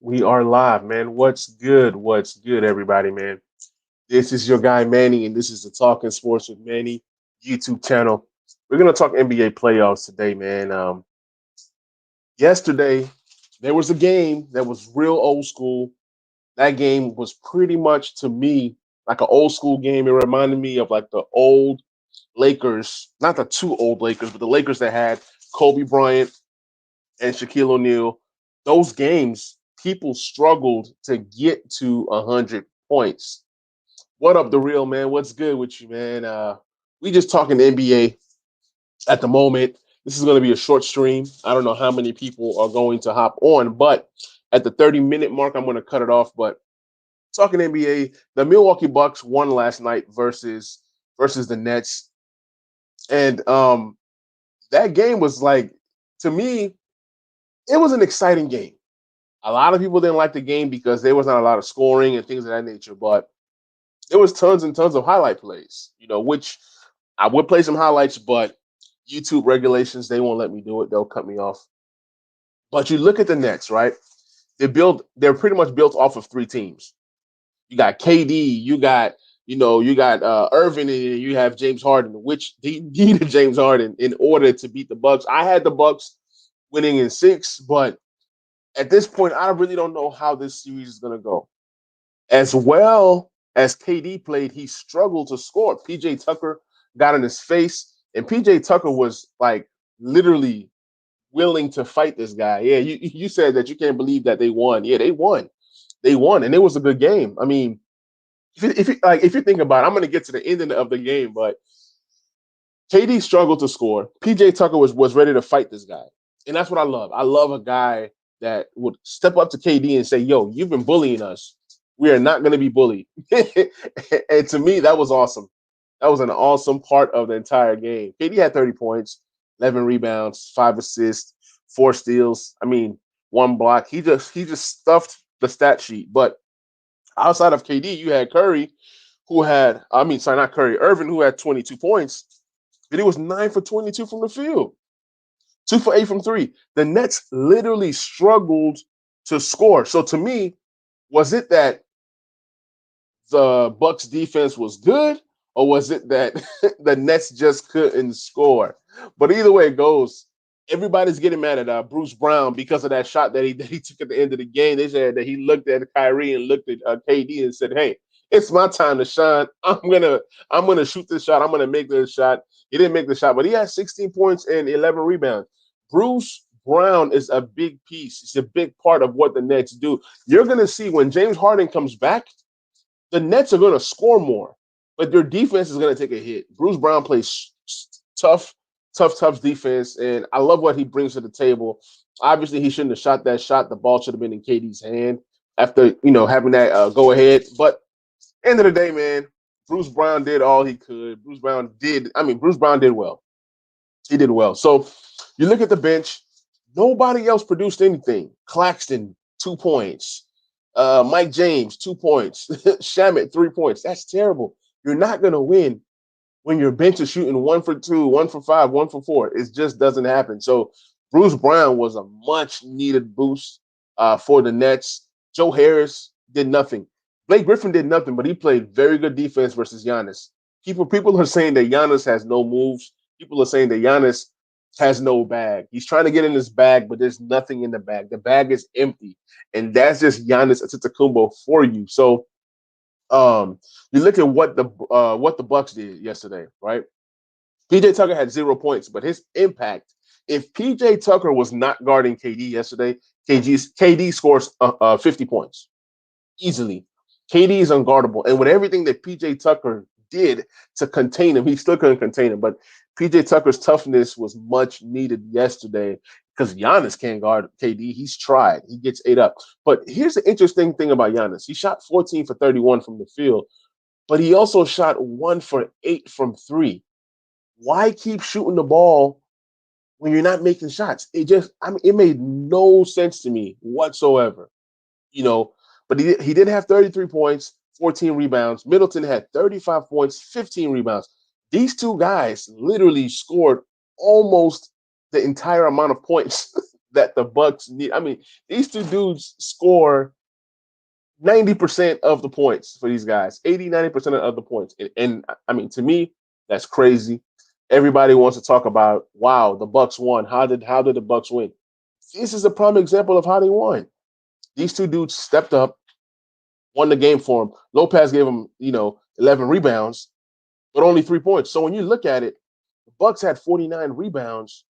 We are live, man. What's good? What's good, everybody, man? This is your guy Manny, and this is the Talking Sports with Manny YouTube channel. We're gonna talk NBA playoffs today, man. Yesterday there was a game that was real old school. That game was pretty much to me like an old school game. It reminded me of like the old Lakers, not the two old Lakers, but the Lakers that had Kobe Bryant and Shaquille O'Neal. Those games, people struggled to get to 100 points. What up, the real man? What's good with you, man? We just talking NBA at the moment. This is going to be a short stream. I don't know how many people are going to hop on, but at the 30-minute mark, I'm going to cut it off. But talking NBA, the Milwaukee Bucks won last night versus the Nets, and that game was like, to me, it was an exciting game. A lot of people didn't like the game because there was not a lot of scoring and things of that nature, but there was tons and tons of highlight plays, which I would play some highlights, but YouTube regulations, they won't let me do it. They'll cut me off. But you look at the Nets, right? They're pretty much built off of three teams. You got KD, you got Irving, and you have James Harden, which they needed James Harden in order to beat the Bucks. I had the Bucks winning in six, but at this point, I really don't know how this series is going to go. As well as KD played, he struggled to score. PJ Tucker got in his face, and PJ Tucker was like literally willing to fight this guy. Yeah, you said that you can't believe that they won. Yeah, they won, and it was a good game. I mean, if you think about it, I'm going to get to the ending of the game, but KD struggled to score. PJ Tucker was ready to fight this guy, and that's what I love. I love a guy that would step up to KD and say, "Yo, you've been bullying us. We are not going to be bullied." And to me, that was awesome. That was an awesome part of the entire game. KD had 30 points, 11 rebounds, 5 assists, 4 steals. I mean, one block. He just stuffed the stat sheet. But outside of KD, you had Curry, who had sorry, not Curry, Irvin, who had 22 points, but he was 9 for 22 from the field. 2 for 8 from three. The Nets literally struggled to score. So to me, was it that the Bucks defense was good, or was it that the Nets just couldn't score? But either way it goes, everybody's getting mad at Bruce Brown because of that shot that he took at the end of the game. They said that he looked at Kyrie and looked at KD and said, "Hey, it's my time to shine. I'm gonna shoot this shot. I'm gonna make this shot." He didn't make the shot, but he had 16 points and 11 rebounds. Bruce Brown is a big piece. It's a big part of what the Nets do. You're gonna see when James Harden comes back, the Nets are going to score more, but their defense is going to take a hit. Bruce Brown plays tough, tough defense, and I love what he brings to the table. Obviously, he shouldn't have shot that shot. The ball should have been in KD's hand after having that go ahead. But end of the day, man, Bruce Brown did all he could. Bruce Brown did well. He did well. So you look at the bench. Nobody else produced anything. Claxton, 2 points. Mike James, 2 points. Shamit, 3 points. That's terrible. You're not going to win when your bench is shooting 1 for 2, 1 for 5, 1 for 4. It just doesn't happen. So Bruce Brown was a much needed boost for the Nets. Joe Harris did nothing. Blake Griffin did nothing, but he played very good defense versus Giannis. People are saying that Giannis has no moves. People are saying that Giannis has no bag. He's trying to get in his bag, but there's nothing in the bag. The bag is empty, and that's just Giannis Antetokounmpo for you. So, you look at what the Bucks did yesterday, right? PJ Tucker had 0 points, but his impact. If PJ Tucker was not guarding KD yesterday, KD scores 50 points easily. KD is unguardable, and with everything that PJ Tucker did to contain him, he still couldn't contain him. But PJ Tucker's toughness was much needed yesterday because Giannis can't guard KD. He's tried. He gets ate up. But here's the interesting thing about Giannis. He shot 14 for 31 from the field, but he also shot 1 for 8 from three. Why keep shooting the ball when you're not making shots? It made no sense to me whatsoever. You know, but he did have 33 points, 14 rebounds. Middleton had 35 points, 15 rebounds. These two guys literally scored almost the entire amount of points that the Bucks need. I mean, these two dudes score 90% of the points for these guys, 80, 90% of the points. And I mean, to me, that's crazy. Everybody wants to talk about, wow, the Bucks won. How did the Bucks win? This is a prime example of how they won. These two dudes stepped up, won the game for him. Lopez gave him, 11 rebounds, but only 3 points. So when you look at it, the Bucks had 49 rebounds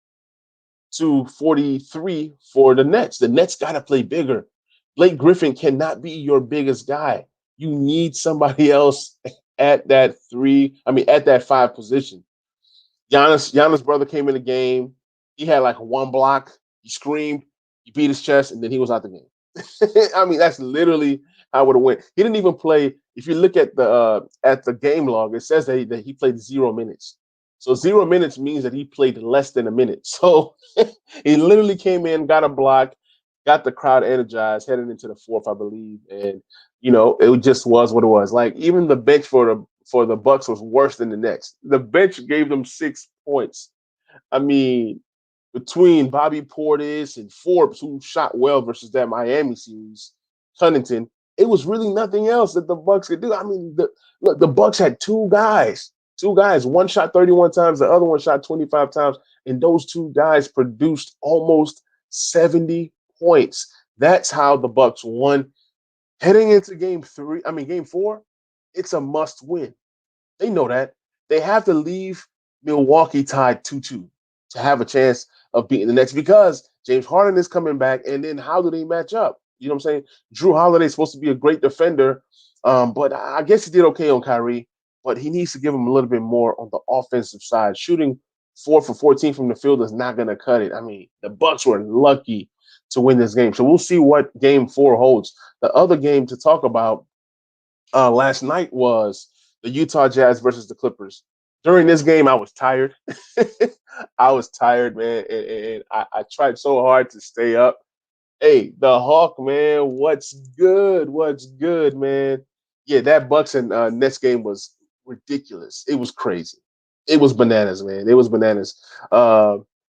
to 43 for the Nets. The Nets got to play bigger. Blake Griffin cannot be your biggest guy. You need somebody else at that at that five position. Giannis' brother came in the game. He had like one block. He screamed. He beat his chest, and then he was out the game. I mean, that's literally how it would have went. He didn't even play. If you look at the game log, it says that he played 0 minutes. So 0 minutes means that he played less than a minute. So he literally came in, got a block, got the crowd energized, heading into the fourth, I believe, and it just was what it was. Like even the bench for the Bucks was worse than the Nets. The bench gave them 6 points. I mean, between Bobby Portis and Forbes, who shot well versus that Miami series, Huntington, it was really nothing else that the Bucks could do. I mean, the Bucks had two guys. Two guys. One shot 31 times, the other one shot 25 times, and those two guys produced almost 70 points. That's how the Bucks won. Heading into game four, it's a must win. They know that. They have to leave Milwaukee tied 2-2 to have a chance of beating the Nets because James Harden is coming back. And then how do they match up? You know what I'm saying? Drew Holiday is supposed to be a great defender, but I guess he did okay on Kyrie. But he needs to give him a little bit more on the offensive side. Shooting 4 for 14 from the field is not going to cut it. I mean, the Bucks were lucky to win this game. So we'll see what game four holds. The other game to talk about last night was the Utah Jazz versus the Clippers. During this game, I was tired. I was tired, man, and I tried so hard to stay up. Hey, the Hawk, man, what's good? What's good, man? Yeah, that Bucks and Nets game was ridiculous. It was crazy. It was bananas, man. It was bananas.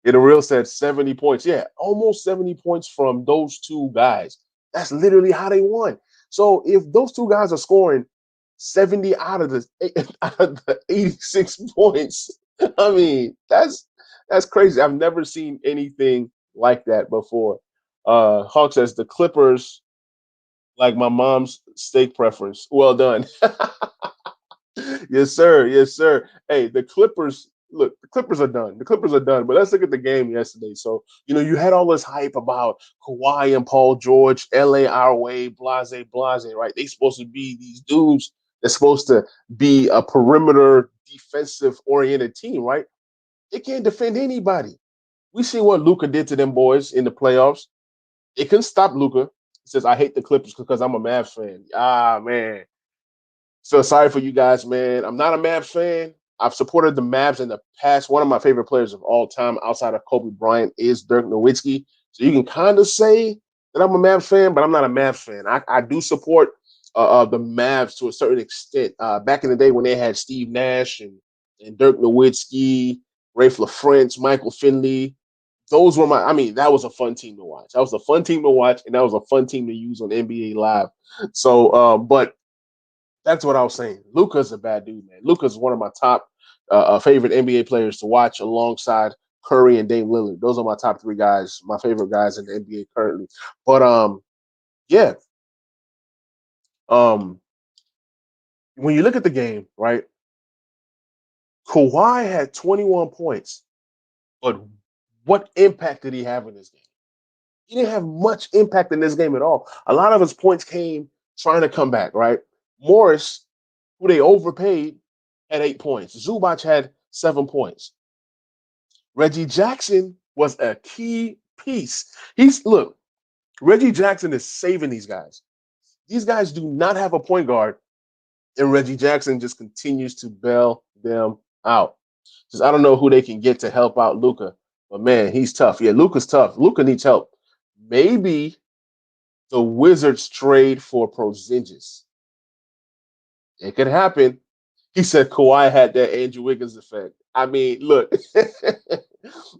The real said 70 points. Yeah, almost 70 points from those two guys. That's literally how they won. So if those two guys are scoring 70 out of the 86 points, I mean, that's crazy. I've never seen anything like that before. Hawk says the Clippers like my mom's steak preference. Well done. Yes, sir. Yes, sir. Hey, the Clippers. Look, the Clippers are done. The Clippers are done. But let's look at the game yesterday. So, you had all this hype about Kawhi and Paul George, LA our way, blase, blase, right? They supposed to be these dudes that's supposed to be a perimeter defensive oriented team, right? They can't defend anybody. We see what Luka did to them boys in the playoffs. It couldn't stop Luka. He says, I hate the Clippers because I'm a Mavs fan. Ah, man. Feel sorry for you guys, man. I'm not a Mavs fan. I've supported the Mavs in the past. One of my favorite players of all time outside of Kobe Bryant is Dirk Nowitzki. So you can kind of say that I'm a Mavs fan, but I'm not a Mavs fan. I do support the Mavs to a certain extent. Back in the day when they had Steve Nash and Dirk Nowitzki, Rafe LaFrentz, Michael Finley, those were that was a fun team to watch. That was a fun team to watch, and that was a fun team to use on NBA Live. So, but that's what I was saying. Luka's a bad dude, man. Luka's one of my top favorite NBA players to watch alongside Curry and Dame Lillard. Those are my top three guys, my favorite guys in the NBA currently. But yeah. Um, when you look at the game, right? Kawhi had 21 points, but what impact did he have in this game? He didn't have much impact in this game at all. A lot of his points came trying to come back, right? Morris, who they overpaid, had 8 points. Zubac had 7 points. Reggie Jackson was a key piece. Reggie Jackson is saving these guys. These guys do not have a point guard, and Reggie Jackson just continues to bail them out. Just I don't know who they can get to help out Luka, but man, he's tough. Yeah, Luka's tough. Luka needs help. Maybe the Wizards trade for Porzingis. It could happen. He said Kawhi had that Andrew Wiggins effect. I mean, look,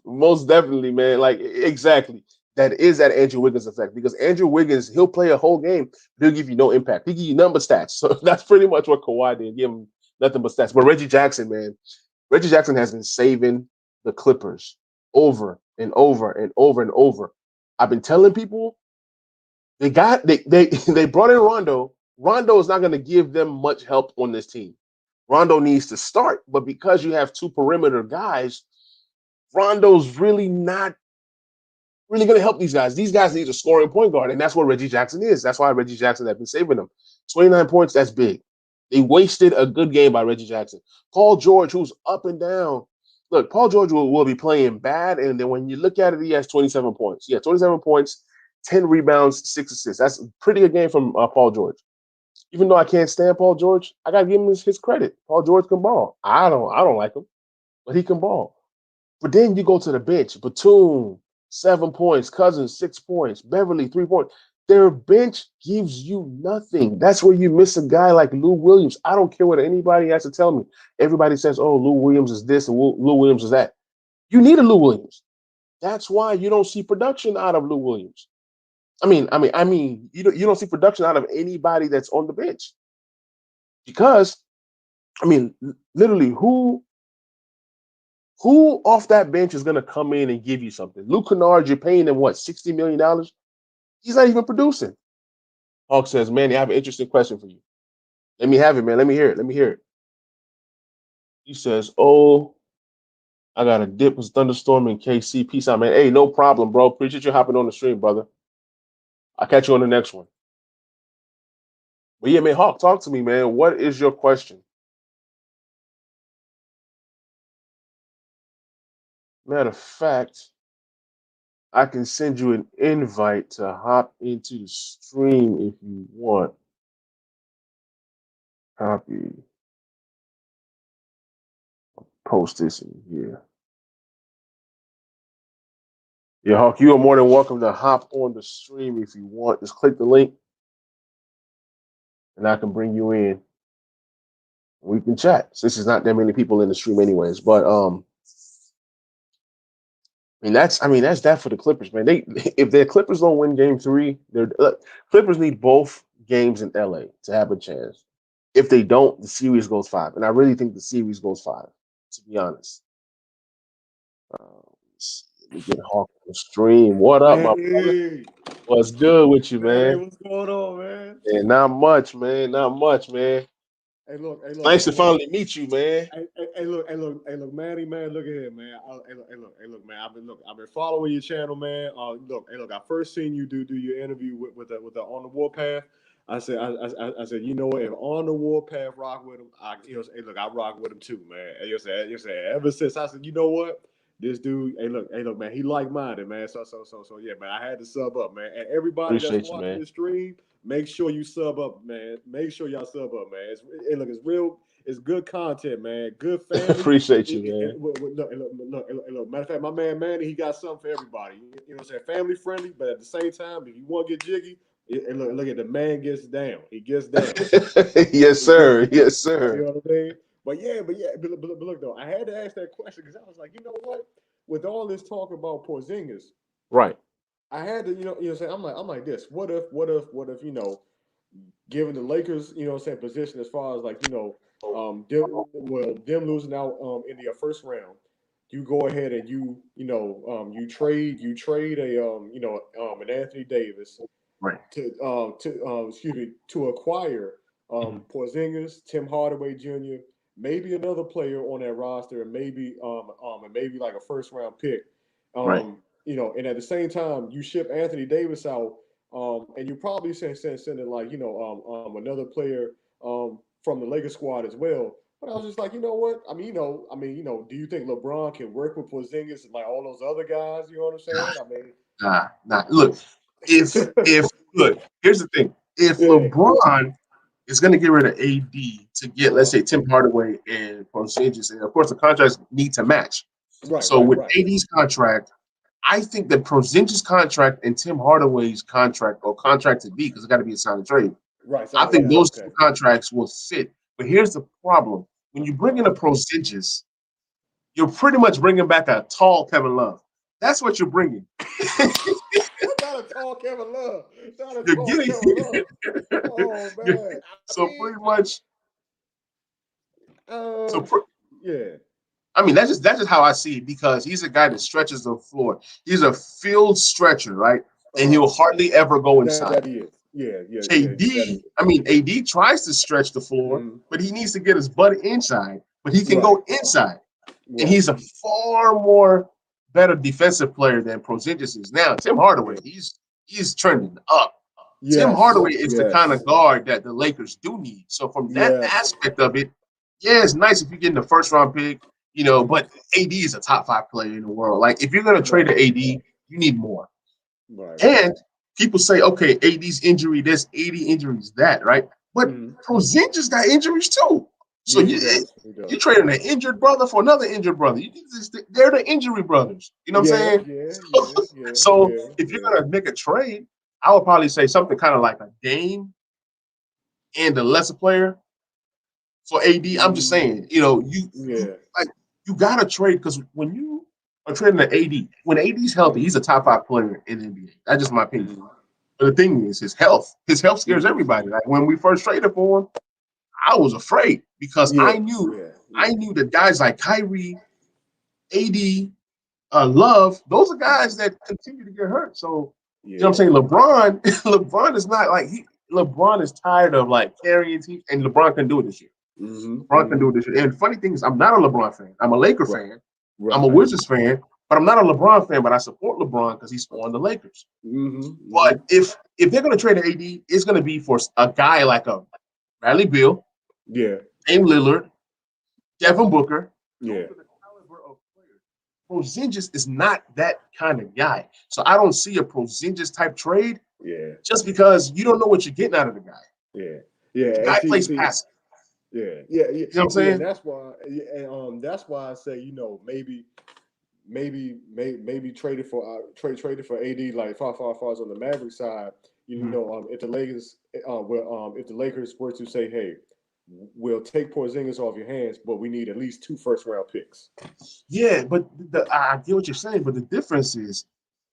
most definitely, man. Like exactly. that is that Andrew Wiggins effect, because Andrew Wiggins, he'll play a whole game, but he'll give you no impact. He'll give you nothing but stats. So that's pretty much what Kawhi did. Give him nothing but stats. But Reggie Jackson, man, Reggie Jackson has been saving the Clippers over and over and over and over. I've been telling people they brought in Rondo. Rondo is not going to give them much help on this team. Rondo needs to start, but because you have two perimeter guys, Rondo's really not really going to help these guys. These guys need a scoring point guard, and that's what Reggie Jackson is. That's why Reggie Jackson has been saving them. 29 points, that's big. They wasted a good game by Reggie Jackson. Paul George, who's up and down. Look, Paul George will be playing bad, and then when you look at it, he has 27 points. Yeah, 27 points, 10 rebounds, 6 assists. That's a pretty good game from Paul George. Even though I can't stand Paul George, I gotta give him his credit. Paul George can ball. I don't like him, but he can ball. But then you go to the bench. Batum, 7 points. Cousins, 6 points. Beverly, 3 points. Their bench gives you nothing. That's where you miss a guy like Lou Williams. I don't care what anybody has to tell me. Everybody says, "Oh, Lou Williams is this and Lou Williams is that." You need a Lou Williams. That's why you don't see production out of Lou Williams. You don't see production out of anybody that's on the bench because, literally, who off that bench is going to come in and give you something? Luke Kennard, you're paying him what, $60 million? He's not even producing. Hawk says, "Manny, I have an interesting question for you." Let me have it, man. Let me hear it. Let me hear it. He says, "Oh, I got a dip with thunderstorm in KC. Peace out, man." Hey, no problem, bro. Appreciate you hopping on the stream, brother. I'll catch you on the next one. But yeah, man, Hawk, talk to me, man. What is your question? Matter of fact, I can send you an invite to hop into the stream if you want. Copy. Post this in here. Yeah, Hawk, you are more than welcome to hop on the stream if you want. Just click the link and I can bring you in. We can chat. Since there's not that many people in the stream anyways. But that's that for the Clippers, man. They if their Clippers don't win game 3, they're Clippers need both games in LA to have a chance. If they don't, the series goes 5. And I really think the series goes 5, to be honest. Let me get Hawk on the stream. What up, my brother? Hey, What's good with you, man, man? what's going on, man? Yeah, not much, man. Not much, man. Hey, Nice to look, finally meet you, man. Manny, man, look at here, man. Man. I've been following your channel, man. I first seen you do your interview with the On the Warpath. I said, you know what? If On the Warpath rock with him, I rock with him too, man. And you said, ever since I said, you know what? This dude, man, he like minded, man. So, yeah, man. I had to sub up, man. And everybody that's Appreciate you, watching man. the stream, make sure you sub up, man. Make sure y'all sub up, man. It's real. It's good content, man. Good family. Appreciate you, man. Look. Matter of fact, my man Manny, he got something for everybody. You know what I'm saying? Family friendly, but at the same time, if you want to get jiggy, and look at the man gets down. He gets down. Yes, He gets sir. down. Yes, You sir. know what I mean? But look though, I had to ask that question because I was like, you know what? With all this talk about Porzingis, Right. I had to, saying, I'm like this. What if, given the Lakers, position as far as like, them losing out in the first round, you go ahead and you trade an Anthony Davis Right. to acquire Mhm. Porzingis, Tim Hardaway Jr., maybe another player on that roster, and maybe like a first round pick. Right. And at the same time, you ship Anthony Davis out, and you probably sending like another player from the Lakers squad as well. But I was just like, you know what? Do you think LeBron can work with Porzingis and like all those other guys? You know what I'm saying? Nah. Look, if look, here's the thing. If Yeah, LeBron is going to get rid of AD to get, let's uh, say, Tim Hardaway and Porzingis, and of course the contracts need to match. right, So right, with right, AD's contract, I think that Porzingis' contract and Tim Hardaway's contract, or contract to be, because it's got to be a sign and trade. right. I So think yeah, those okay, two contracts will fit. But here's the problem: when you bring in a Porzingis, you're pretty much bringing back a tall Kevin Love. That's what you're bringing. Paul Kevin Love. Shout out to You're Paul getting Kevin Love. Oh man. I so mean, pretty much. So um, yeah. I mean, that's just how I see it because he's a guy that stretches the floor. He's a field stretcher, right? And he'll hardly ever go That inside. he is. Yeah, yeah, yeah. That AD, is. I mean, AD tries to stretch the floor, Mm-hmm. but he needs to get his butt inside. But he can Right, go inside, and right. he's a far more better defensive player than Porzingis is. Now, Tim Hardaway, Yeah. he's trending up. Tim Yes, Hardaway is the kind of yes, guard that the Lakers do need. So from that yes. aspect of it, yeah, it's nice if you get in the first round pick, but AD is a top 5 player in the world. Like if you're gonna trade Right, to AD, you need more. right. And people say, okay, AD's injury this, AD injuries that, right? But Mm-hmm. Porzingis got injuries too. So Yeah, you he does. He you does. trading an injured brother for another injured brother. They're the injury brothers. You know what Yeah, I'm saying? yeah, yeah, yeah, So yeah, if you're yeah. gonna make a trade, I would probably say something kind of like a Dame and a lesser player for AD. I'm just saying, you Yeah. like you gotta trade because when you are trading an AD, when AD's healthy, he's a top 5 player in the NBA. That's just my opinion. Mm-hmm. But the thing is, his health. His health scares Mm-hmm. everybody. Like when we first traded for him, I was afraid because Yeah, I knew, yeah, I yeah, knew that guys like Kyrie, AD, Love, those are guys that continue to get hurt. So you know what I'm yeah. saying? LeBron, LeBron is not like LeBron is tired of like carrying teams, and LeBron can do it this year. Mm-hmm. LeBron can Mm-hmm. do it this year. And funny thing is, I'm not a LeBron fan. I'm a Laker Right, fan. I'm a right. Wizards fan, but I'm not a LeBron fan. But I support LeBron because he's on the Lakers. Mm-hmm. Mm-hmm. But if they're going to trade an AD, it's going to be for a guy like a Bradley Beal, Yeah, Dame Lillard, Devin Booker. Those yeah, are the caliber of players. Porzingis is not that kind of guy. So I don't see a Porzingis type trade yeah, just because you don't know what you're getting out of the guy. yeah, yeah. The And guy plays passive. yeah, yeah, yeah. You know what I'm See, and saying? that's why, yeah, and that's why I say, maybe traded for traded for AD like far as on the Maverick side. Mhm. If the Lakers if the Lakers were to say, hey, we'll take Porzingis off your hands, but we need at least 2 first-round picks. Yeah, but I get what you're saying, but the difference is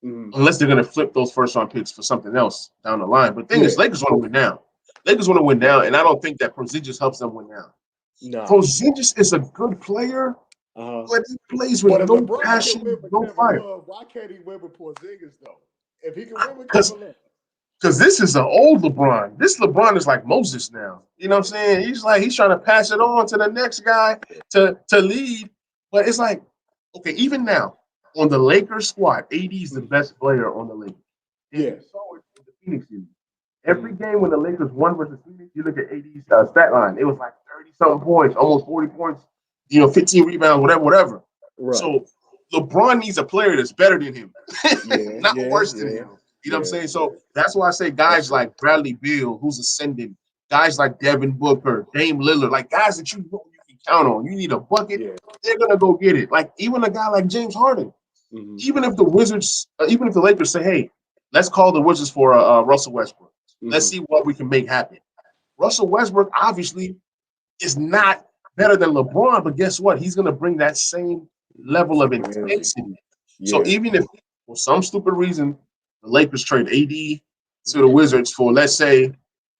Mm-hmm. unless they're going to flip those first round picks for something else down the line. But the thing Yeah, is, Lakers want to win now. Lakers want to win now, right. and I don't think that Porzingis helps them win now. Nah. Porzingis is a good player, Uh-huh. but he plays with But if no LeBron can win passion, with no Kevin fire. Love, why can't he win with Porzingis though? If he can win with Because Kevin Love, this is an old LeBron. This LeBron is like Moses now. You know what I'm saying? He's trying to pass it on to the next guy to lead. But it's like, okay, even now on the Lakers squad, AD is the mm, best player on the Lakers. And yeah, you saw it in the Phoenix series. Every mm, game when the Lakers won versus Phoenix, you look at AD's stat line. It was like 30 something points, almost 40 points, 15 rebounds, whatever. right, So LeBron needs a player that's better than him, yeah, not yeah, worse than yeah, him. You know what I'm yeah, saying? yeah. So that's why I say That's guys true. like Bradley Beal, who's ascending, guys like Devin Booker, Dame Lillard, like guys that you know you can count on. You need a bucket, Yeah, they're gonna go get it. Like even a guy like James Harden, mm-hmm, even if the Lakers say, hey, let's call the Wizards for Russell Westbrook. Let's mm-hmm. see what we can make happen. Russell Westbrook obviously is not better than LeBron, but guess what? He's going to bring that same level of Same energy. intensity. So Yeah, even if for some stupid reason the Lakers trade AD to the Wizards for, let's say,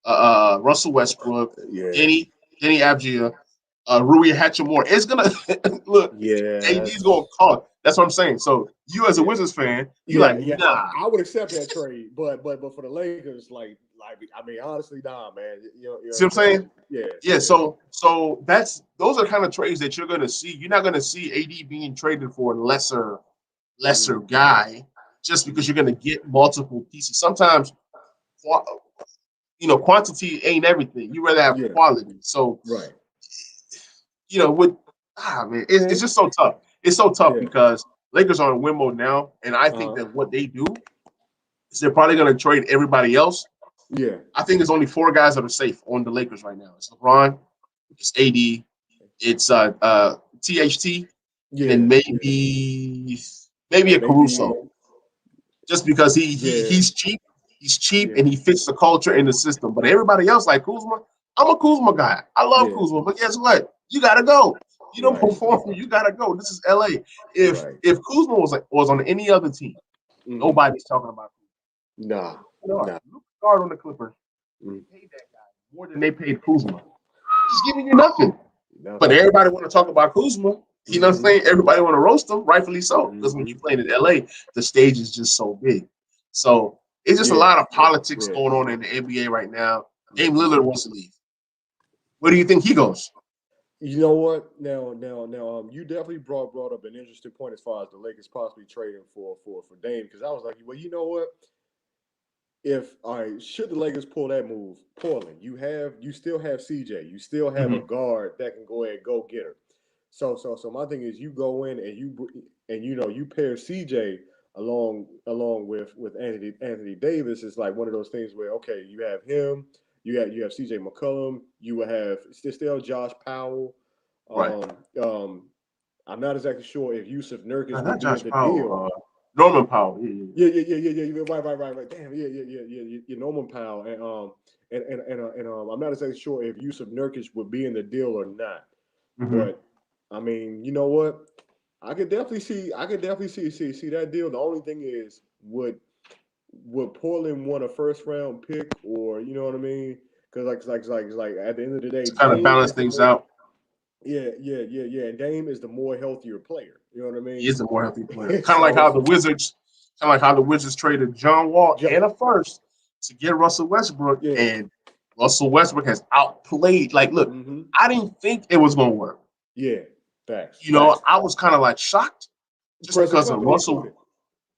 Russell Westbrook, yeah, Denny Abdia, Rui Hachimura, it's gonna look. AD's yes. gonna call. That's what I'm saying. So you as a Yeah, Wizards fan, you yeah, like, yeah. nah. I would accept that trade, but for the Lakers, I mean, honestly, nah, man. You know See what what I'm I'm saying? saying? Yeah, Yeah, yeah. so those are kind of trades that you're gonna see. You're not gonna see AD being traded for a lesser Mm-hmm, guy just because mm-hmm. you're gonna get multiple pieces. Sometimes quantity ain't everything. You rather have Yeah, quality. So right. with man, it's just so tough. It's so tough Yeah. because Lakers are in win mode now, and I think Uh-huh. that what they do is they're probably gonna trade everybody else. Yeah. I think there's only 4 guys that are safe on the Lakers right now. It's LeBron, it's AD, it's THT, and then Yeah. Yeah. maybe a Maybe. Caruso, just because Yeah. he's cheap, Yeah. and he fits the culture and the system. But everybody else, like Kuzma, I'm a Kuzma guy. I love Yeah. Kuzma, but guess what? You gotta go. You don't Right. perform, you gotta go. This is LA. If Right. if Kuzma was on any other team, Mm-hmm. nobody's talking about Kuzma. Nah, nah. Luke Guard on the Clippers. Mm. Paid that guy more than they paid Kuzma. He's giving you nothing. But Nothing. everybody want to talk about Kuzma. You know what I'm saying? Everybody want to roast him, rightfully so. Because when you Mm-hmm. play in LA, the stage is just so big. So it's just a Yeah, lot of politics yeah. going on in the NBA right now. Dame Mm-hmm. Lillard wants to leave. Where do you think he goes? You know what? Now, you definitely brought up an interesting point as far as the Lakers possibly trading for Dame, because I was like, well, you know what? If all right, should the Lakers pull that move, Portland, you still have CJ, you still have a Mm-hmm. guard that can go ahead and go get her. So my thing is, you go in and you pair CJ along with Anthony Davis. It's like one of those things where okay, you have him, you have CJ McCollum, you will have still Josh Powell. Right. Um, um, I'm not exactly sure if Yusuf Nurkic will Not be in Josh the deal. Powell. Norman Powell. Yeah, yeah, Yeah. Right. Damn, yeah. Norman Powell and I'm not exactly sure if Yusuf Nurkic would be in the deal or not. yeah. Mm-hmm. But I mean, you know what? I could definitely see that deal. The only thing is, would Portland want a first round pick, or you know what I mean? Because like at the end of the day, To kind of balance things out. yeah. And Dame is the more healthier player. You know what I He mean? is a more healthy player. so Kind of like how the Wizards traded John Wall Joe, and a first to get Russell Westbrook, yeah. and Russell Westbrook has outplayed. Like, look, Mm-hmm. I didn't think it was going to work. Yeah, facts, You know, facts. I was kind of like shocked just Present because of company Russell. included.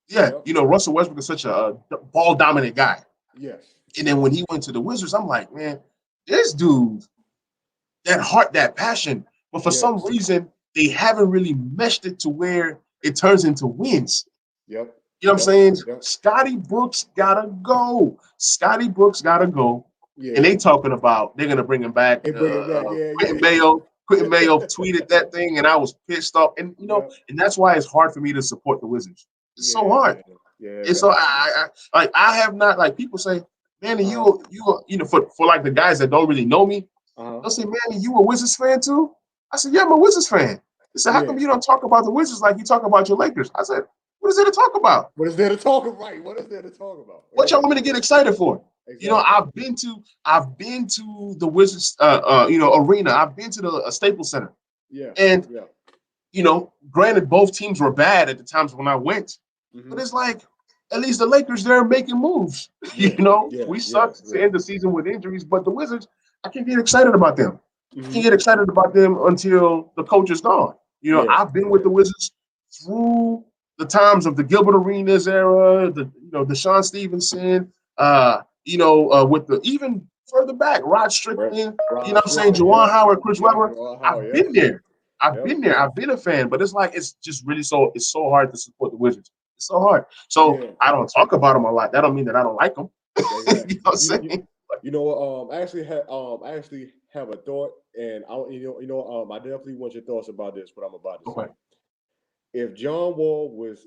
Yeah, Yep. you know, Russell Westbrook is such a ball dominant guy. Yes. And then when he went to the Wizards, I'm like, man, this dude, that heart, that passion. But for some Yes. reason, they haven't really meshed it to where it turns into wins. Yep. You know what I'm Yep. saying? Yep. Scotty Brooks gotta go. Scotty Brooks gotta go. And Yeah. they talking about they're gonna bring him back. And bring it back. Yeah. Quentin Yeah. Mayo, Quentin Mayo tweeted that thing, and I was pissed off. And you know, Yep. and that's why it's hard for me to support the Wizards. It's so Yeah, hard. man. Yeah, And man. so I have not like people say, Manny, Uh huh. you know for like the guys that don't really know me, Uh huh. they'll say, Manny, you a Wizards fan too? I said, yeah, I'm a Wizards fan. They said, how Yeah. come you don't talk about the Wizards like you talk about your Lakers? I said, what is there to talk about? What is there to talk about? Right. What is there to talk about? What y'all Yeah. want me to get excited for? You know, Exactly. I've been to the Wizards arena. I've been to the Staples Center. Yeah. And Yeah. you know, granted both teams were bad at the times when I went, but Mm-hmm. it's like at least the Lakers they're making moves. You Yeah. know, Yeah. we Yeah. sucked to Yeah. end the season with injuries, but the Wizards, I can get excited about them. I can Mm-hmm. get excited about them until the coach is gone. You know, Yeah. I've been with Yeah. the Wizards through the times of the Gilbert Arenas era, the Sean Stevenson, with the even further back, Rod Right. Strickland, you know Rod what I'm saying, Strickland. Yep. Juwan Howard, Chris Yep. Webber. How? I've Yep. been there. I've Yep. been there. I've been a fan, but it's like it's just really it's so hard to support the Wizards. It's so hard. So Yeah. I don't talk about them a lot. That don't mean that I don't like them. You know Exactly. what I'm You, you, saying? you know what? I actually have a thought, and I definitely want your thoughts about this. What I'm about to say. Okay. If John Wall was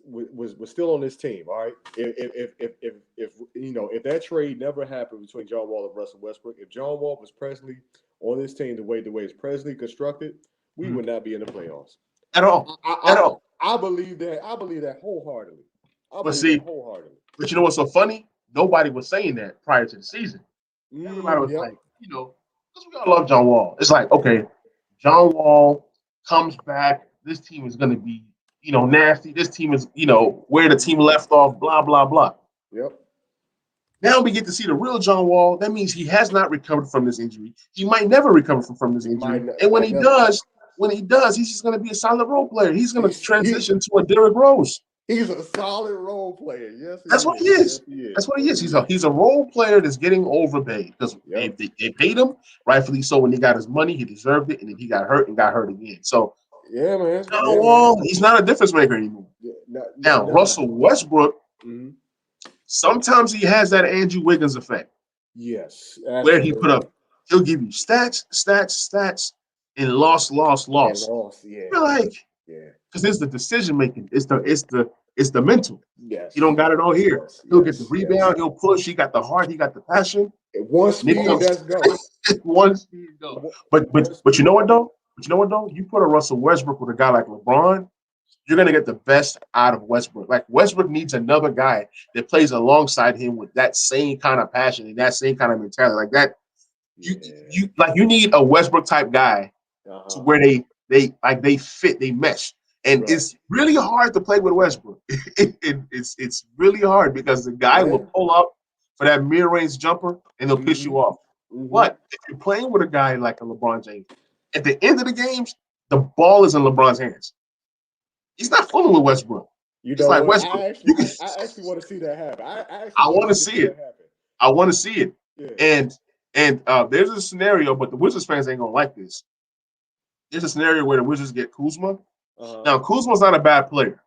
still on this team, all right. If that trade never happened between John Wall and Russell Westbrook, if John Wall was presently on this team the way it's presently constructed, we Mhm. would not be in the playoffs. At all. I At I, all. I believe that. I believe that wholeheartedly. I But believe that see, wholeheartedly. but you know what's so funny? Nobody was saying that prior to the season. Everybody was Yep. like, because we all love John Wall. It's like, okay, John Wall comes back. This team is going to be, nasty. This team is, where the team left off, blah, blah, blah. Yep. Now we get to see the real John Wall. That means he has not recovered from this injury. He might never recover from this He might injury. And might never. when he does, he's just going to be a solid role player. He's going to He's he, transition to a Derrick Rose. he's a solid role player. Yes, he That's what he is. Yes, is. he is. That's what he Yes, is. he is. He's a role player that's getting overpaid because Yep. they paid him rightfully so. When he got his money, he deserved it, and then he got hurt and got hurt again. So Yeah, man. John Yeah, man. Wall, he's not a difference maker anymore. Yeah, Now nah. Russell Westbrook, Mm-hmm. sometimes he has that Andrew Wiggins effect Yes, where absolutely. he'll give you stats, and And loss. lost. Yeah, You're like, yeah. because it's the decision making, it's the mental. He Yes, don't got it all here. yes, He'll get the yes, yes. rebound. He'll push. He got the heart. He got the passion. At one And it speed, comes let's go. one speed go. One, But one but you speed. know what though? You put a Russell Westbrook with a guy like LeBron, you're gonna get the best out of Westbrook. Like Westbrook needs another guy that plays alongside him with that same kind of passion and that same kind of mentality. Like that, you Yeah. you need a Westbrook type guy to Uh-huh. where they fit, they mesh. And Right. it's really hard to play with Westbrook. It's really hard because the guy Yeah. will pull up for that mid-range jumper and he'll piss Mm-hmm. you off. Mm-hmm. But if you're playing with a guy like a LeBron James, at the end of the games, the ball is in LeBron's hands. He's not fooling with Westbrook. You It's know like what? Westbrook. You can, I actually want to see that happen. I actually I want want to to see see that it. happen. I want to see it. Yeah. And there's a scenario, but the Wizards fans ain't gonna like this. There's a scenario where the Wizards get Kuzma. Uh-huh. Now Kuzma's not a bad player.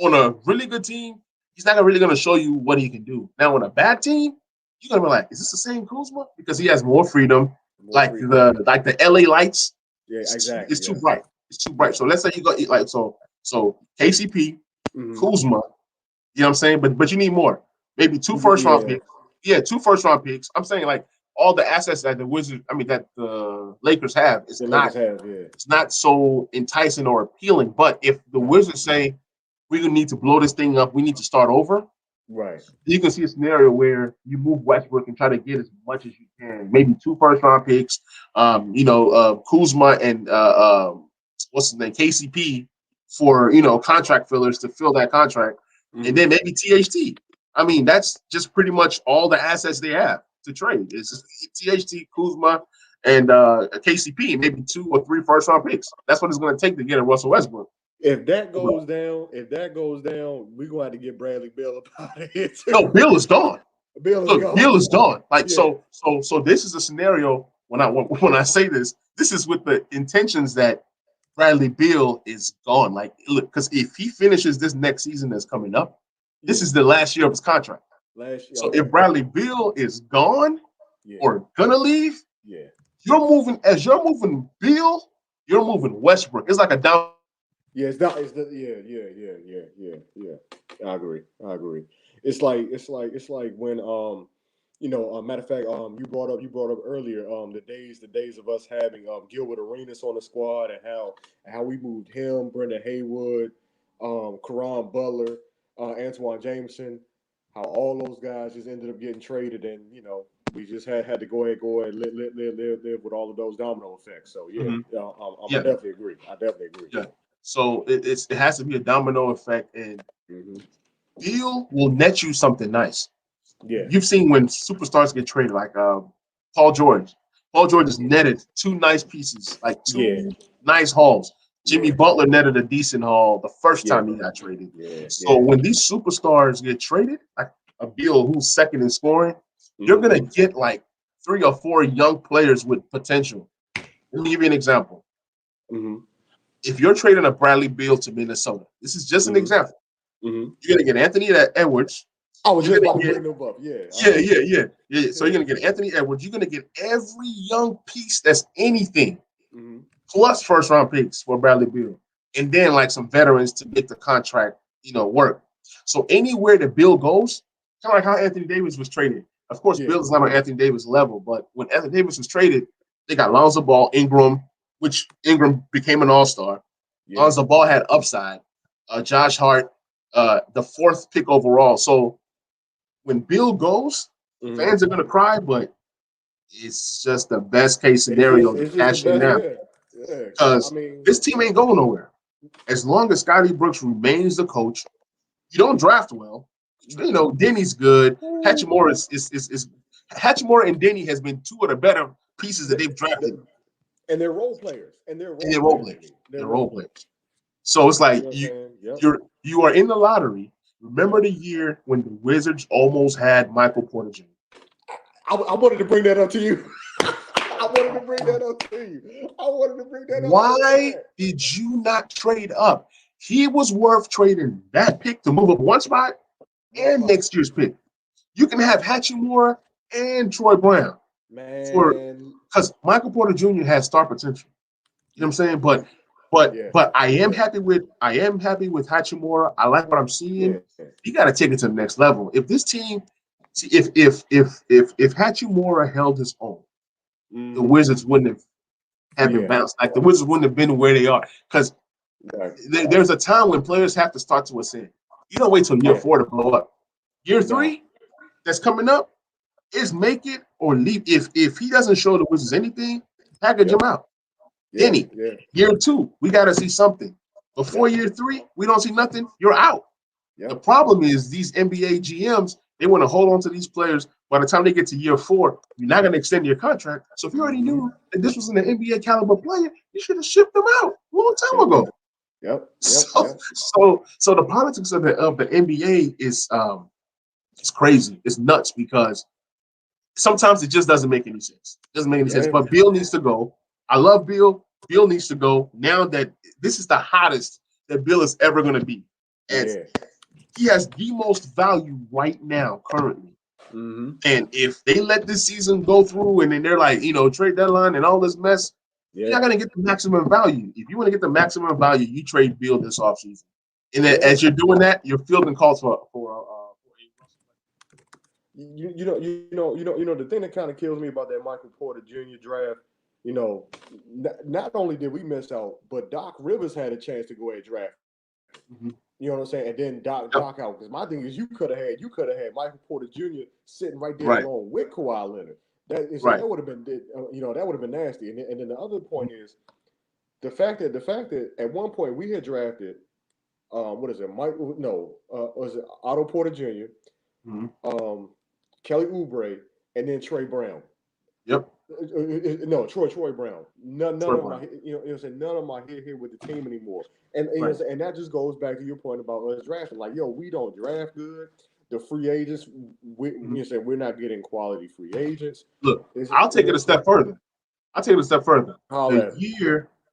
On a really good team, he's not really gonna show you what he can do. Now on a bad team, you're gonna be like, is this the same Kuzma? Because he has more freedom. More freedom. Like the LA lights, Yeah, exactly. it's too Yeah. bright. It's too bright. Yeah. So let's say you go like so KCP, Mm-hmm. Kuzma, you know what I'm saying? But you need more. Maybe two first round Yeah. picks. Yeah, two first round picks. I'm saying like all the assets that the Wizards, I mean that the Lakers have is The Lakers not have, yeah. it's not so enticing or appealing. But if the Right. Wizards say we're gonna need to blow this thing up, we need to start over, Right. you can see a scenario where you move Westbrook and try to get as much as you can. Maybe two first round picks, Kuzma and what's his name, KCP for contract fillers to fill that contract, and Mm-hmm. then maybe THT. I mean, that's just pretty much all the assets they have to trade. It's just THT, Kuzma, and KCP, maybe two or three first round picks. That's what it's going to take to get a Russell Westbrook. If that goes down, we're gonna have to get Bradley Bill up out of here too. No, Bill is gone. Bill is Look, gone. Bill is gone. Like Yeah. so. This is a scenario when I say this. This is with the intentions that Bradley Beal is gone. Like, look, because if he finishes this next season that's coming up, this Yeah. is the last year of his contract. Last year. So Okay. if Bradley Beal is gone Yeah. or gonna leave, Yeah. you're moving Beal, you're moving Westbrook. It's like a down. Yeah, it's not. It's the, yeah. I agree. I agree. It's like when matter of fact, you brought up earlier the days of us having Gilbert Arenas on the squad and how we moved him, Brendan Haywood, Karan Butler, Antoine Jameson, how all those guys just ended up getting traded, and we just had to go ahead live with all of those domino effects. So yeah, Mhm. I Yeah, definitely agree. I definitely agree. yeah. So it has to be a domino effect, and Hmm. Beal will net you something nice. Yeah, You've seen when superstars get traded, like Paul George. Paul George has netted two nice pieces, like yeah, two nice hauls. Jimmy yeah, Butler netted a decent haul the first yeah, time he got traded. yeah, So yeah. when these superstars get traded, like a Beal who's second in scoring, you're gonna Hmm. get like three or four young players with potential. Let me give you an example. Hmm. If you're trading a Bradley Beal to Minnesota, this is just an Hmm. example. Hmm. You're gonna get Anthony Edwards. I was You're just gonna about to get bring them up. Yeah. Yeah, yeah, yeah, yeah. So you're gonna get Anthony Edwards. You're gonna get every young piece that's anything Hmm. plus first round picks for Bradley Beal, and then like some veterans to make the contract, work. So anywhere that Bill goes, kind of like how Anthony Davis was traded. Of course, Yeah. Bill is not on Anthony Davis level, but when Anthony Davis was traded, they got Lonzo Ball, Ingram, which Ingram became an All Star. Yeah. Lonzo Ball had upside. Josh Hart, the fourth pick overall. So when Bill goes, Hmm. fans are gonna cry, but it's just the best case scenario to It's just the cash in best. now Yeah. Yeah. I because mean, this team ain't going nowhere. As long as Scotty Brooks remains the coach, you don't draft well. Denny's good. Hatchimura is Hatchimura and Denny has been two of the better pieces that they've drafted, and they're role players. And they're and role they're role players to players. me. They're They're role role players. players. So it's You like know what I'm saying? Yep. you are in the lottery. Remember Yep. the year when the Wizards almost had Michael Porter Jr. I wanted to bring that up to you. I wanted to bring that up to you. I wanted to bring that up so Why bad. did you not trade up? He was worth trading that pick to move up one spot One and spot. next year's pick. You can have Hachimura and Troy Brown for Man. because Michael Porter Jr. has star potential. You know what I'm saying? Yeah. Yeah. But Yeah. I am happy with Hachimura. I like what I'm seeing. Yeah. You got to take it to the next level. If this team, see, if Hachimura held his own, the Hmm. Wizards wouldn't have been Yeah. bounced. Like the Wizards wouldn't have been where they are because Right. There's a time when players have to start to ascend. You don't wait till year Yeah. 4 to blow up. Year No. 3 that's coming up is make it or leave. If he doesn't show the Wizards anything, package him Yep. out. Yeah. Any Yeah. year 2, we got to see something. Before Yep. year 3, we don't see nothing. You're out. The Yep. problem is these NBA GMs, they want to hold on to these players. By the time they get to year 4, you're not going to extend your contract. So if you already Mm-hmm. knew that this was an NBA caliber player, you should have shipped them out a long Should time have did ago. it. Yep. Yep. So Yep. so the politics of the NBA is it's crazy. It's nuts because sometimes it just doesn't make any sense. It doesn't make any sense. Yeah. But Bill needs to go. I love Bill. Bill needs to go now that this is the hottest that Bill is ever going to be. And Yeah. he has the most value right now, currently. Mm-hmm. And if they let this season go through and then they're like, trade deadline and all this mess, you're Yeah. not going to get the maximum value. If you want to get the maximum value, you trade Bill this offseason. And then Yeah. as you're doing that, you're fielding calls for The thing that kind of kills me about that Michael Porter Jr. draft, not only did we miss out, but Doc Rivers had a chance to go ahead and draft. Mhm. You know what I'm saying? And then Doc Yep. out, because my thing is you could have had Michael Porter Jr. sitting right there Right. along with Kawhi Leonard. Right. That would have been that would have been nasty. And then the other point is the fact that at one point we had drafted what is it? Was it Otto Porter Jr., Mhm. Kelly Oubre, and then Trey Brown. Yep. No, Troy Brown. None Troy of Brown. my none of my here with the team anymore. And Right. and that just goes back to your point about us drafting. Like, we don't draft good. The free agents, we're not getting quality free agents. Look, I'll take it a step further. Holla.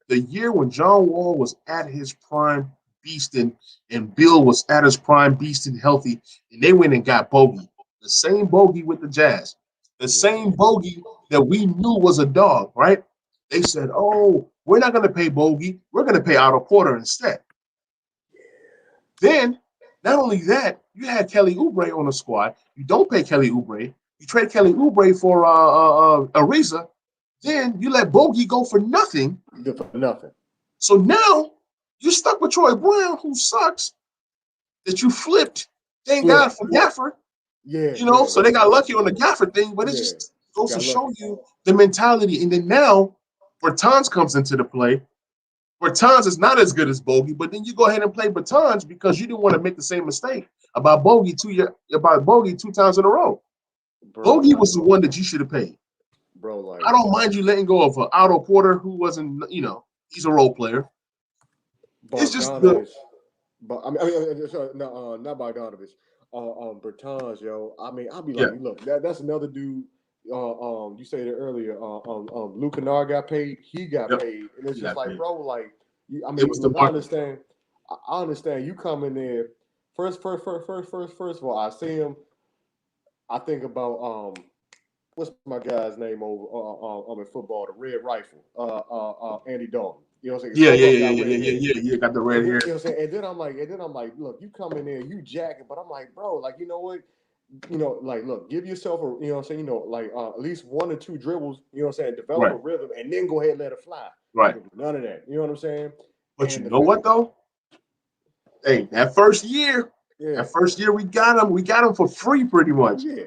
The year when John Wall was at his prime beasting and Bill was at his prime beasting healthy, and they went and got Bogey. The same Bogey with the Jazz. The same Bogey that we knew was a dog, right? They said, oh, we're not going to pay Bogey. We're going to pay Otto Porter instead. Then, not only that, you had Kelly Oubre on the squad. You don't pay Kelly Oubre. You trade Kelly Oubre for Ariza. Then you let Bogey go for nothing. For nothing. So now you're stuck with Troy Brown, who sucks, that you flipped. Thank God for Gafford. Yeah. So they got lucky on the Gafford thing, but it just goes to show you the mentality. And then now Bertans comes into the play. Bertans is not as good as Bogey, but then you go ahead and play Bertans because you didn't want to make the same mistake about Bogey 2 times in a row. Bogey was the one that you should have paid. Bro, like, I don't mind you letting go of Otto Porter, who wasn't, he's a role player. It's just the but no, not Bogdanovich. Bertans, yo. I mean, I'll be like, look, that's another dude. You said it earlier. Luke Kennard got paid. He got paid, and it's just like, paid. Bro, like, look, I understand. I understand. You come in there first of all. I see him. I think about what's my guy's name over in football, the Red Rifle, Andy Dalton. You know what I'm saying? Yeah. Got the red hair. You know what I'm saying? And then I'm like, look, you come in there, you jacking, but I'm like, bro, like, you know what? Like, look, give yourself at least 1 or 2 dribbles, develop a rhythm, and then go ahead and let it fly. Right. None of that. You know what I'm saying? But you know what though? Hey, that first year we got him for free pretty much. Yeah.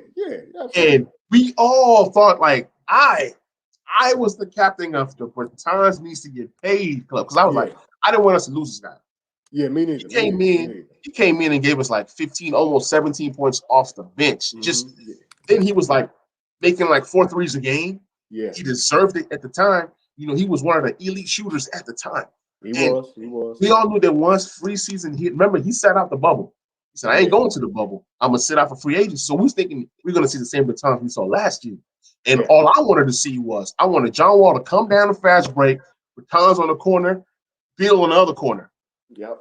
Absolutely. And we all thought like I was the captain of the Bertans needs to get paid club because I was like, I didn't want us to lose this guy. Yeah, me neither. He came in and gave us like 15, almost 17 points off the bench. Then he was like making like 4 threes a game. Yeah. He deserved it at the time. He was one of the elite shooters at the time. He was. We all knew that once free season hit, remember, he sat out the bubble. He said, I ain't going to the bubble. I'm going to sit out for free agency. So we was thinking we're going to see the same Bertans we saw last year. And all I wanted to see was I wanted John Wall to come down the fast break, Bertans on the corner, Bill on the other corner. Yep.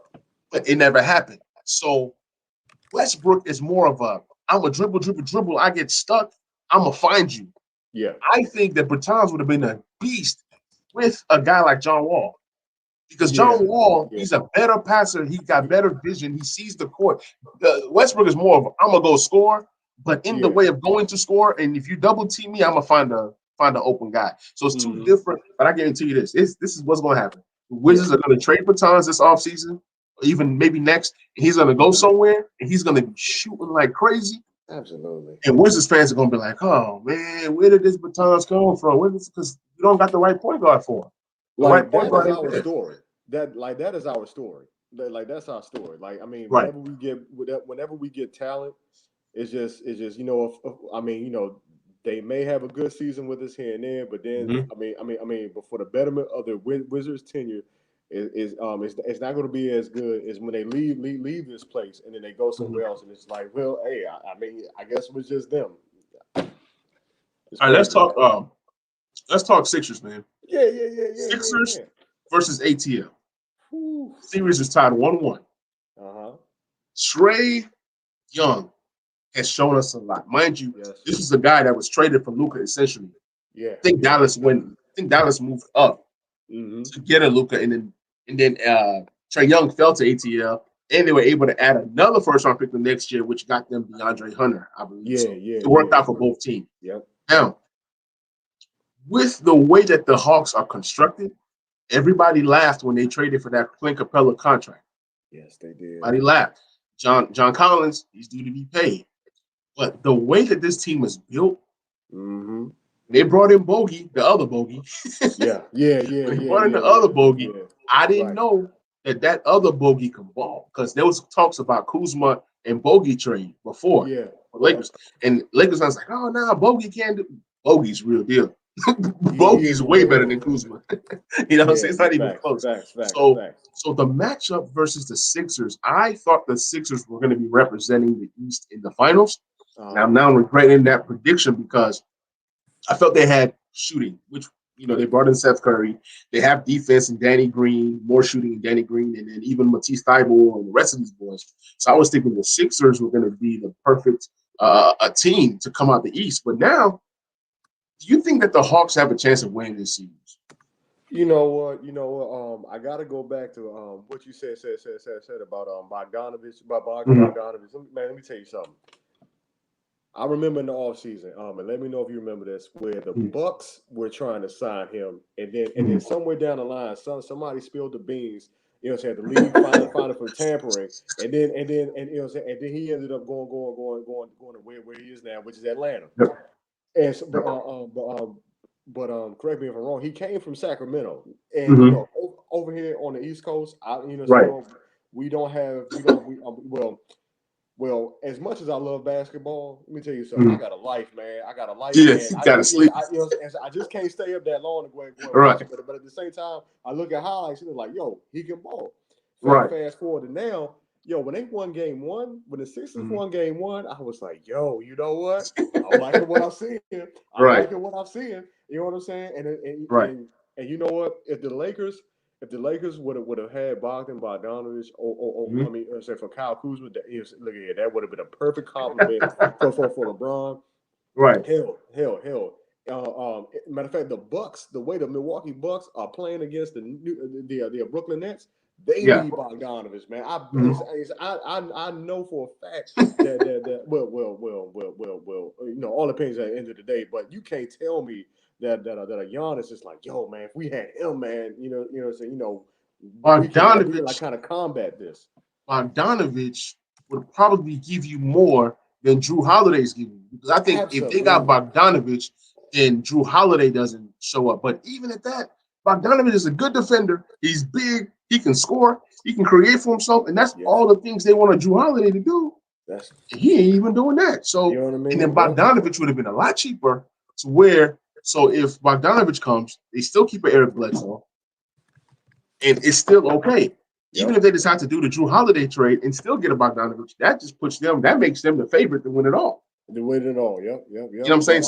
But it never happened. So Westbrook is more of I'm a dribble. I get stuck. I'm going to find you. Yeah. I think that Bertans would have been a beast with a guy like John Wall. Because John Wall, he's a better passer. He got better vision. He sees the court. Westbrook is more of I'm gonna go score, but in the way of going to score, and if you double team me, I'm gonna find an open guy. So it's 2 different. But I guarantee you this is what's gonna happen. The Yeah, Wizards are going to trade batons this offseason, or even maybe next. And he's going to go somewhere, and he's going to be shooting like crazy. absolutely. And Wizards fans are going to be like, oh, man, where did this batons come from? Because you don't got the right point guard for him. The right Like point that is guard ain't our there. story. That is our story. Like that's our story. Like I mean, Right. whenever we get talent, it's just I mean they may have a good season with us here and there, but then Mm-hmm. but for the betterment of the Wizards tenure. It's not going to be as good as when they leave this place and then they go Mm-hmm. somewhere else and it's like, well, hey, I mean, I guess it was just them. It's All right, let's crazy, talk. man. Let's talk Sixers, man. Yeah. Sixers versus ATL. Whew. Series is tied 1-1. Uh-huh. Trey Young has shown us a lot. Mind you, Yes. this is a guy that was traded for Luka essentially. Yeah. I think Yeah. Dallas moved up Mm-hmm. to get a Luka, and then Trey Young fell to ATL, and they were able to add another first round pick the next year, which got them DeAndre Hunter, I believe. So it worked out for both teams. Yep. Now, with the way that the Hawks are constructed, everybody laughed when they traded for that Clint Capella contract. Yes, they did. Everybody laughed. John Collins, he's due to be paid. But the way that this team was built, Mm-hmm. they brought in Bogey, the other Bogey. Yeah. They brought in the other Bogey. Yeah. I didn't Right. know that other Bogey can ball because there was talks about Kuzma and Bogey trade before Yeah. for Yeah. Lakers. And Lakers fans like, oh, no, Bogey can't do. Bogey's real deal. He is Bogey's the way real better deal, than man. Kuzma. You know what I'm saying? Yeah. It's not even Facts. close. Facts. Facts. So, Facts. so the matchup versus the Sixers, I thought the Sixers were going to be representing the East in the finals. And I'm now regretting that prediction because I felt they had shooting, which they brought in Seth Curry. They have defense and Danny Green, more shooting than Danny Green, and then even Matisse Thybulle and the rest of these boys. So I was thinking the Sixers were going to be the perfect a team to come out the East. But now, do you think that the Hawks have a chance of winning this series? You know what? I got to go back to what you said about Bogdanovich, Mm-hmm. Bogdanovich. Man, let me tell you something. I remember in the offseason, and let me know if you remember this, where the Bucks were trying to sign him, and then somewhere down the line, somebody spilled the beans. You know what I'm saying? The league fined for tampering, and you know what I'm saying? And then he ended up going to where he is now, which is Atlanta. Yep. And so, correct me if I'm wrong. He came from Sacramento, and Mm-hmm. over here on the East Coast, Right. we don't have well, as much as I love basketball, let me tell you something. I got a life, man. I got a life, Yes, and you got to sleep. I just can't stay up that long to go and watch Right. it. But at the same time, I look at highlights and it's like, yo, he can ball. Right. Fast forward to now, when they won game one, when the Sixers won game one, I was like, yo, you know what? I'm liking what I'm seeing. I'm Right. liking what I'm seeing. You know what I'm saying? Right. And you know what? If the Lakers would have had Bogdanovich, Mm-hmm. I mean, say for Kyle Kuzma, look at here, that would have been a perfect compliment for LeBron. Right. Hell. Matter of fact, the Bucks, the way the Milwaukee Bucks are playing against the Brooklyn Nets, they Yeah. need Bogdanovich, man. Mm-hmm. I know for a fact that all depends at the end of the day, but you can't tell me that a Giannis is like, yo, man, if we had him, man, we can like Bogdanovich kind of combat this. Bogdanovich would probably give you more than Drew Holiday's giving you. Because I think if they got Absolutely. Bogdanovich, then Drew Holiday doesn't show up. But even at that, Bogdanovich is a good defender. He's big. He can score. He can create for himself. And that's Yes. all the things they want Drew Holiday to do. That's He ain't even doing that. you So, know what I and then mean? Yep. Bogdanovich would have been a lot cheaper to where, so if Bogdanovich comes, they still keep an Eric Bledsoe, and it's still okay. Even Yep. if they decide to do the Drew Holiday trade and still get a Bogdanovich, that just puts them, that makes them the favorite to win it all. The way it all. Yep. You know what I'm saying?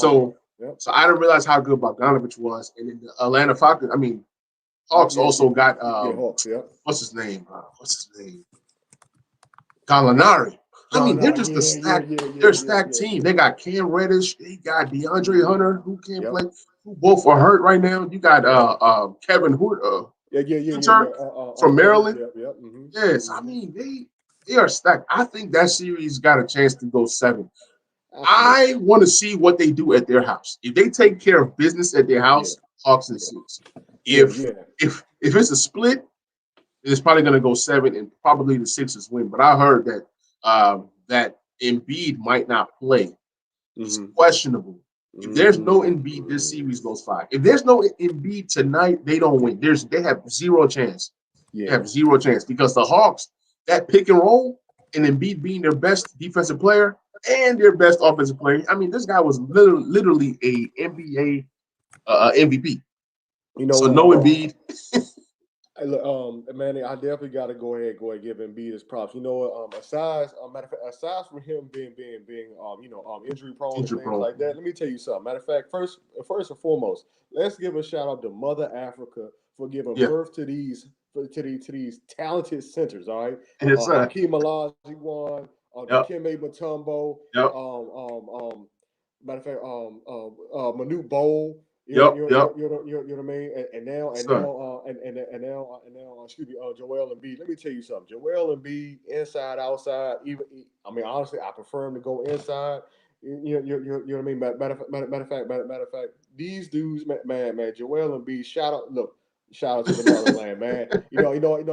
Yep. So I didn't realize how good Bogdanovich was. And then the Atlanta Falcons, I mean, Hawks also got Hawks. Yep. what's his name? Gallinari. I mean, they're just they're a stacked team. They got Cam Reddish, they got DeAndre Hunter, who can't play, who both are hurt right now. You got Kevin Hood, Hunter from Maryland. Yep. Yes, I mean they are stacked. I think that series got a chance to go 7. Absolutely. I want to see what they do at their house. If they take care of business at their house, Hawks and 6. Yeah. If if it's a split, it's probably going to go 7, and probably the Sixers win. But I heard that that Embiid might not play. He's Mm-hmm. questionable. If there's no Embiid, this Mm-hmm. series goes 5. If there's no Embiid tonight, they don't win. They have zero chance. They Yeah. have zero chance because the Hawks, that pick and roll, and Embiid being their best defensive player and their best offensive player. I mean, this guy was literally a NBA MVP. You know So what? no Embiid. Hey, look, Manny, I definitely got to go ahead, give Embiid his props. You know what? Matter of fact, aside from him being, injury prone and Injury things prone. like that, let me tell you something. Matter of fact, first and foremost, let's give a shout out to Mother Africa for giving Yeah. birth to these talented centers. All right, Yes, sir. Hakeem Olajuwon, Yep. Dikembe Mutombo, Yep. matter of fact, Manute Bol. Yep. Yep. You know what I mean? And now, Yes, sir. excuse me, Joel Embiid. Let me tell you something. Joel Embiid, inside, outside. I mean, honestly, I prefer him to go inside. You know what I mean? Matter of fact, these dudes, man, Joel Embiid. Shout out to the motherland, man.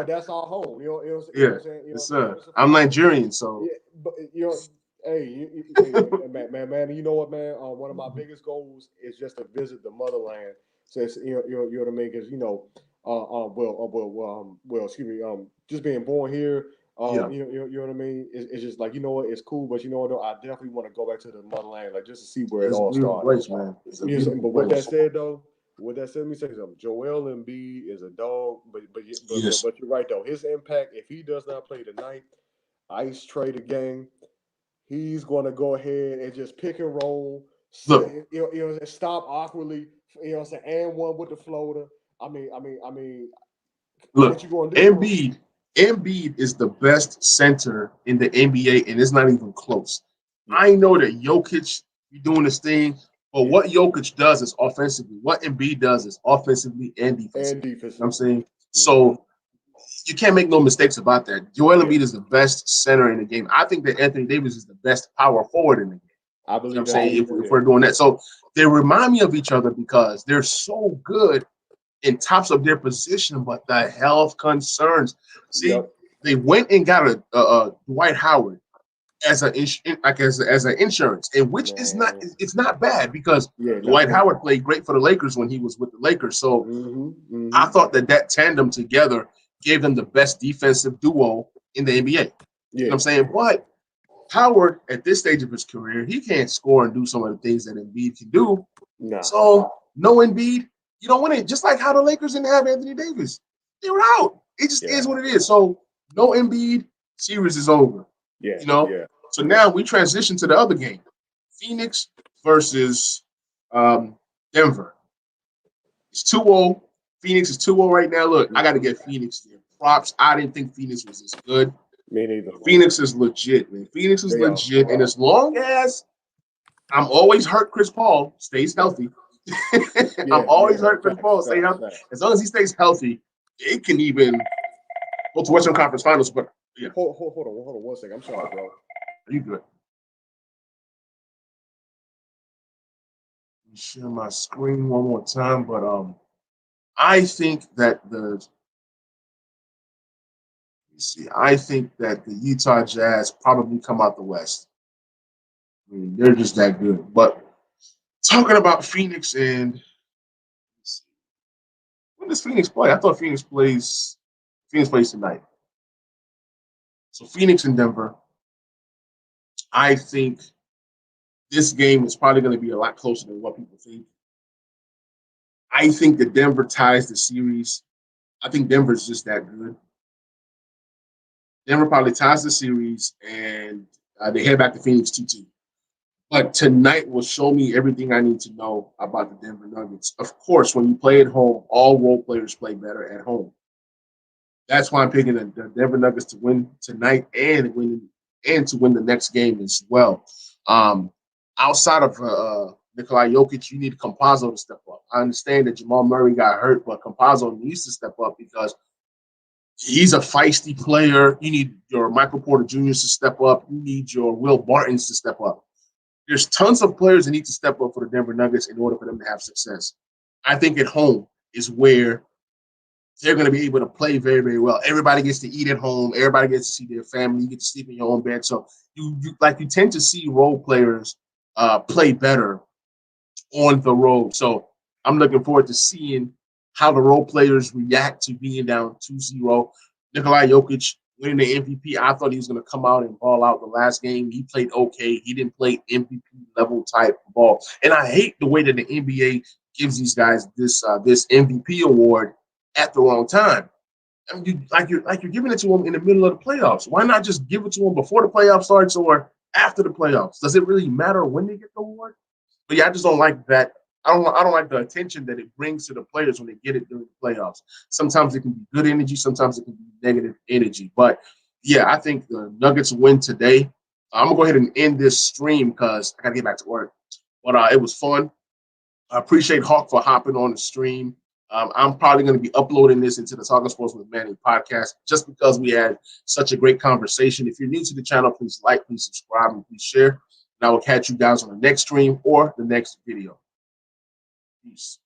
That's our home. You know what Yeah. I'm saying? Yes, sir. I'm Nigerian, so Yeah, but hey, hey, man, you know what, man? One of my biggest goals is just to visit the motherland. So it's, you know what I mean? Because excuse me, just being born here, yeah. you know what I mean? It's just like, you know what, it's cool, but you know what, though, I definitely want to go back to the motherland, like just to see where it It's a all beautiful started. place, man. It's a beautiful But with that place. said, though. With that said, let me say something. Joel Embiid is a dog, Yes. but you're right though. His impact, if he does not play tonight, ice trade again, he's going to go ahead and just pick and roll, Look, stop awkwardly, and one with the floater. I mean, what look. you going to do? Embiid is the best center in the NBA, and it's not even close. Yeah, I know that Jokic be doing this thing, but yeah, what Jokic does is offensively. What Embiid does is offensively and and defensively. You know what I'm defensively. saying? Mm-hmm. So you can't make no mistakes about that. Joel Yeah, Embiid is the best center in the game. I think that Anthony Davis is the best power forward in the game. I You know what believe I'm that saying? too. If Yeah, we're doing that. So they remind me of each other because they're so good in tops of their position, but the health concerns. See, yep, they went and got a Dwight Howard as as an insurance, and which is not man. it's not bad because Yeah, not Dwight bad. Howard played great for the Lakers when he was with the Lakers. So Mm-hmm. I Mm-hmm. thought that tandem together gave them the best defensive duo in the NBA. You know what Yeah, I'm saying? But Howard, at this stage of his career, he can't score and do some of the things that Embiid can do. nah. So no Embiid, you don't win it. Just like how the Lakers didn't have Anthony Davis, they were out. It just Yeah, is what it is. So no Embiid, series is over. yeah, You know. yeah, So now we transition to the other game, Phoenix versus Denver. It's 2-0. Phoenix is 2-0 right now. Look, I got to get Phoenix their props. I didn't think Phoenix was this good. me neither. Phoenix is legit, man. Phoenix is They are. legit. And as long as I'm always hurt, Chris Paul stays healthy. I'm Yeah, always yeah. hurt, Chris Paul stay healthy. Facts. As long as he stays healthy, it can even go to Western Conference Finals. But yeah, Hold on 1 second. I'm sorry, bro. you good. Let me share my screen one more time. But I think that I think that the Utah Jazz probably come out the West. I mean, they're just that good. But talking about Phoenix and when does Phoenix play? I thought Phoenix plays tonight. So Phoenix and Denver. I think this game is probably going to be a lot closer than what people think. I think that Denver ties the series. I think Denver's just that good. Denver probably ties the series, and they head back to Phoenix 2-2. But tonight will show me everything I need to know about the Denver Nuggets. Of course, when you play at home, all role players play better at home. That's why I'm picking the Denver Nuggets to win tonight and to win the next game as well. Um, Outside of Nikolai Jokic, you need Campazzo to step up. I understand that Jamal Murray got hurt, but Campazzo needs to step up because he's a feisty player. You need your Michael Porter Jr.'s to step up. You need your Will Bartons to step up. There's tons of players that need to step up for the Denver Nuggets in order for them to have success. I think at home is where they're going to be able to play very, very well. Everybody gets to eat at home. Everybody gets to see their family. You get to sleep in your own bed. So you tend to see role players play better on the road. So I'm looking forward to seeing how the role players react to being down 2-0. Nikolai Jokic winning the MVP. I thought he was going to come out and ball out the last game. He played okay. He didn't play MVP level type ball. And I hate the way that the NBA gives these guys this MVP award at the wrong time. I mean, you're giving it to them in the middle of the playoffs. Why not just give it to them before the playoffs starts or after the playoffs? Does it really matter when they get the award? But yeah, I just don't like that. I don't like the attention that it brings to the players when they get it during the playoffs. Sometimes it can be good energy, sometimes it can be negative energy. But yeah, I think the Nuggets win today. I'm gonna go ahead and end this stream because I gotta get back to work. But it was fun. I appreciate Hawk for hopping on the stream. I'm probably going to be uploading this into the Talking Sports with Manny podcast just because we had such a great conversation. If you're new to the channel, please like, please subscribe, and please share. And I will catch you guys on the next stream or the next video. Peace.